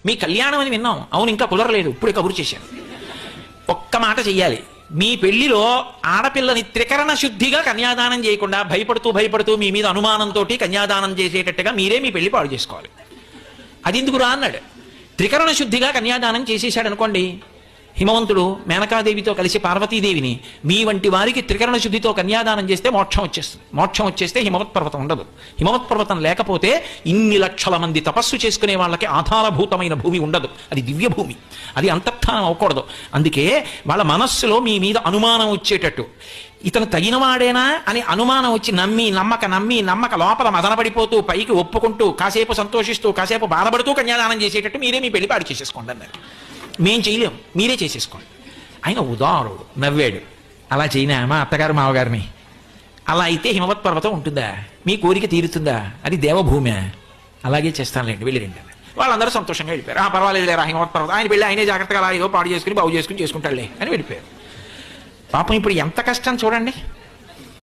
మీ కళ్యాణం అని విన్నాం, అవును ఇంకా కుదరలేదు, ఇప్పుడే కబురు చేశాను. ఒక్క మాట చెయ్యాలి, మీ పెళ్లిలో ఆడపిల్లని త్రికరణ శుద్ధిగా కన్యాదానం చేయకుండా భయపడుతూ మీ మీద అనుమానంతో కన్యాదానం చేసేటట్టుగా మీరే మీ పెళ్లి పాడు చేసుకోవాలి. అది ఎందుకురా అన్నాడు. త్రికరణ శుద్ధిగా కన్యాదానం చేసేసాడు అనుకోండి, హిమవంతుడు మేనకాదేవితో కలిసి పార్వతీదేవిని మీ వంటి వారికి త్రికరణ శుద్ధితో కన్యాదానం చేస్తే మోక్షం వచ్చేస్తుంది. మోక్షం వచ్చేస్తే హిమవత్ పర్వతం ఉండదు. హిమవత్ పర్వతం లేకపోతే ఇన్ని లక్షల మంది తపస్సు చేసుకునే వాళ్ళకి ఆధారభూతమైన భూమి ఉండదు. అది దివ్య భూమి, అది అంతఃస్థానం అవ్వకూడదు. అందుకే వాళ్ళ మనస్సులో మీ మీద అనుమానం వచ్చేటట్టు, ఇతను తగినవాడేనా అని అనుమానం వచ్చి నమ్మక లోపల మదనపడిపోతూ పైకి ఒప్పుకుంటూ కాసేపు సంతోషిస్తూ కాసేపు బాధపడుతూ కన్యాదానం చేసేటట్టు మీరే మీ పెళ్లి పాడు చేసేసుకోండి అన్నారు. మేం చేయలేం, మీరే చేసేసుకోండి. ఆయన ఉదారుడు, నవ్వాడు. అలా చేయనా మా అత్తగారు మావగారిని? అలా అయితే హిమవత్ పర్వతం ఉంటుందా? మీ కోరిక తీరుతుందా? అది దేవభూమి. అలాగే చేస్తానులేండి, వెళ్ళిరండి. వాళ్ళందరూ సంతోషంగా వెళ్ళిపోయారు. పర్వాలేదు లేరా హిమవత్ పర్వతం, ఆయన వెళ్ళి ఆయనే జాగ్రత్తగా అలా ఏదో పాడు చేసుకుని బాగు చేసుకుని చేసుకుంటాడులే అని వెళ్ళిపోయారు. పాపం ఇప్పుడు ఎంత కష్టం చూడండి.